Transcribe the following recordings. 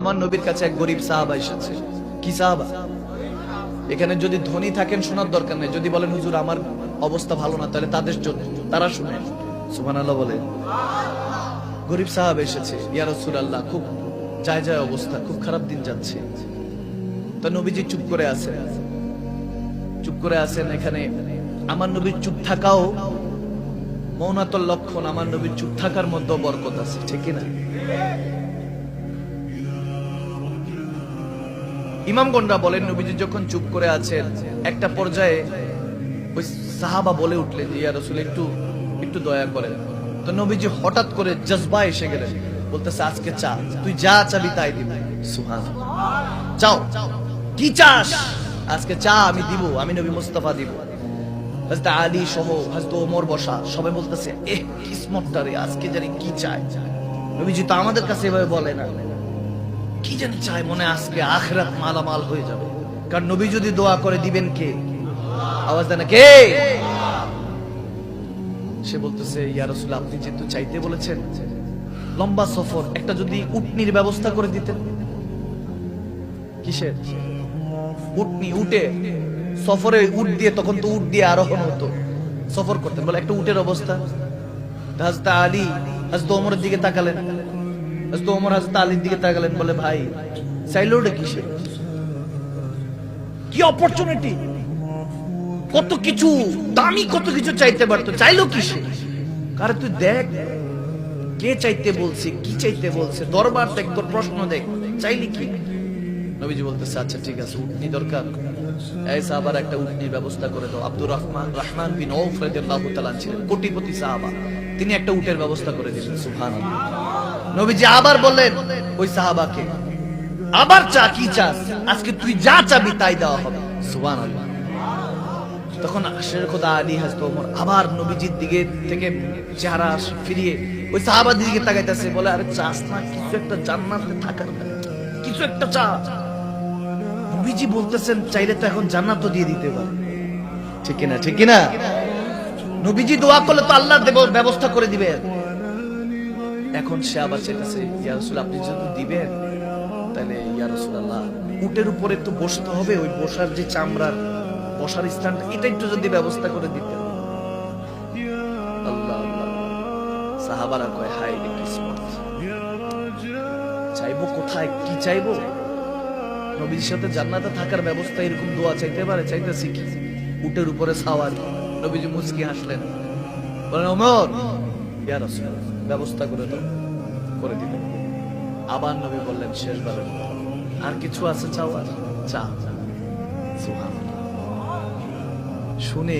আমার নবীর কাছে এক গরিব সাহাবা এসেছে। কি সাহাবা? এখানে যদি ধনী থাকেন শোনার দরকার নেই, যদি বলেন হুজুর আমার অবস্থা ভালো না তাহলে তাদের জন্য, তারা শুনেন। সুবহানাল্লাহ বলে। গরিব সাহাবা এসেছে, ইয়া রাসূলুল্লাহ খুব যায় যায় অবস্থা, খুব খারাপ দিন যাচ্ছে। তো নবীজি চুপ করে আছেন। এখানে আমার নবীর চুপ থাকাও মৌনাতুল লক্ষণ, আমার নবীর চুপ থাকার মধ্যে বরকত আছে, ঠিক কি না? ইমামগণরা বলেন নবীজি যখন চুপ করে আছেন একটা পর্যায়ে ওই সাহাবা বলে উঠলেন যে ইয়া রাসূল একটু দয়া করেন। তো নবীজি হঠাৎ করে জজবা এসে গেলেন, বলতেছে আজকে চা, তুই যা চাবি তাই দিব। সুবহানাল্লাহ। চাও, কি চাস? আজকে চা আমি দিব, আমি নবী মুস্তাফা দিব। হযরত আলী সহ হযরত ওমর বসা, সবাই বলতেছে কিসমতটা রে, আজকে জানি কি চায়। নবীজি তো আমাদের কাছে এভাবে বলে না, কি জানি চাই, মনে আজকে আখিরাত মালামাল হয়ে যাবে। কারণ নবী যদি দোয়া করে দিবেন কে? আওয়াজ দেন কে? সে বলতেছে ইয়া রাসূল আপনি যেহেতু চাইতে বলেছেন, লম্বা সফর, একটা যদি উটনির ব্যবস্থা করে দিতেন। কিসের উটনি? উটে সফরে উট দিয়ে, তখন তো উট দিয়ে আরোহণ হতো, সফর করতেন, বলে একটা উটের অবস্থা। হযরত আলী হযরত ওমরের দিকে তাকালেন, হযরত ওমর হযরত আলীর দিকে তাকালেন, বলে ভাই চাইলো ওটা কিসের? কি অপরচুনিটি, কত কিছু দামি, কত কিছু চাইতে পারতো, চাইলো কিসের? কারে তুই দেখ কে চাইতে বলছে, কি চাইতে বলছে, দরবার দেখ, তোর প্রশ্ন দেখ, চাইলি কি? নবীজি বলতেছে আচ্ছা ঠিক আছে, উটনি দরকার, এই সাহাবার একটা উটনির ব্যবস্থা করে দাও। আব্দুর রহমান বিন আউফ রাদিয়াল্লাহু তাআলা ছিলেন কোটিপতি সাহাবা, তিনি একটা উটের ব্যবস্থা করে দিলেন। সুবহানাল্লাহ। নবীজি আবার বললেন ওই সাহাবাকে, আবার চা, কি চাস? আজকে তুই যা চাবি তাই দেওয়া হবে। সুবহানাল্লাহ। তখন শের খোদা আলী হযরত ওমর আবার নবীজির দিকে থেকে চেহারা ফিরিয়ে ওই সাহাবাদের দিকে তাকাইতেছে, বলে আরে চাস না কিছু একটা, জান্নাতে থাকার কিছু একটা চা। নবীজি বলতেছেন চাইলে তো এখন জান্নাতও দিয়ে দিতে পারে, ঠিক কিনা? ঠিক কিনা? নবীজি দোয়া করলে তো আল্লাহ ব্যবস্থা করে দিবেন। এখন সে আবার চাইতেছে ইয়া রাসূল আপনি যদি দিবেন তাহলে ইয়া রাসূলুল্লাহ উটের উপরে তো বসতে হবে, ওই বসার যে চামড়ার বসার স্থানটা, এটা একটু যদি ব্যবস্থা করে দিতেন। আল্লাহ আল্লাহ। সাহাবারা কয় হায় রে কিসমত, চাইবো কোথায়, কি চাইবো? নবীর সাথে জান্নাতে থাকার ব্যবস্থা, এরকম দোয়া চাইতে পারে? চাইতেছি কি? উটের উপরে সাওয়ার। নবীজি মুচকি হাসলেন, বলেন ওমর ইয়া রাসূল ব্যবস্থা করে দাও, করে দিল। আবার নবী বললেন শেষবারের মতো, আর কিছু আছে চাওয়ার? চা। সুবহানাল্লাহ। শুনে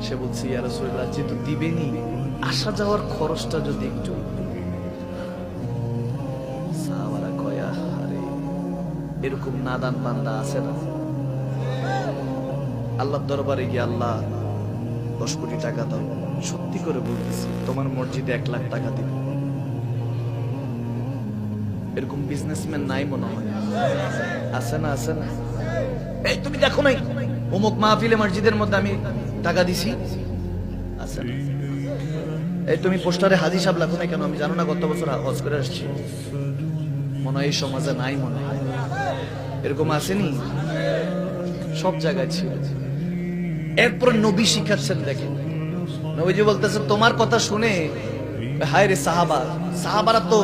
সে বলছে ইয়া রাসূলুল্লাহ যেহেতু দিবেনই, আসা যাওয়ার খরচটা যদি একটু। সাহাবারা কয় আরে এরকম নাদান বান্দা আছে না? আল্লাহর দরবারে গিয়ে আল্লাহ 10 কোটি টাকা দাও, সত্যি করে বলতেছি তোমার মসজিদে 1 লাখ টাকা দিব। এরকম বিজনেসম্যান নাই মনে হয়? আছে না? আছে না? এই তুমি দেখো নাই অমুক মাহফিলে মসজিদের মধ্যে আমি টাকা দিছি, আছে না? এই তুমি পোস্টারে হাজি সাহেব লেখো না কেন? আমি জানো না গত বছর হজ করে আসছি, মনে হয় এই সমাজে নাই, মনে হয় এরকম আসেনি, সব জায়গায় ছিল। এরপর নবী শিখাচ্ছেন, দেখেন নবীজি বলতেছে তোমার কথা শুনে হায় রে সাহাবারা তো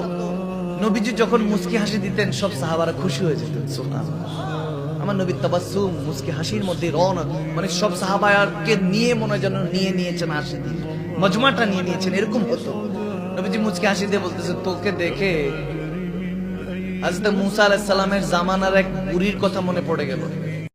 নবীজি যখন মুস্কি হাসি দিতেন সব সাহাবারা খুশি হয়ে যেতেন। সুবহানাল্লাহ। আমার নবী তাবাসসুম, মুস্কি হাসির মধ্যে রওনা, মানে সব সাহাবাকে নিয়ে মনে হয় যেন নিয়ে নিয়েছেন, হাসি দিয়ে মজমাটা নিয়ে নিয়েছেন, এরকম হতো। নবীজি মুস্কি হাসি দিয়ে বলতেছে তোকে দেখে হযরত মূসা আলাইহিস সালামের জামানার এক বুড়ির কথা মনে পড়ে গেল।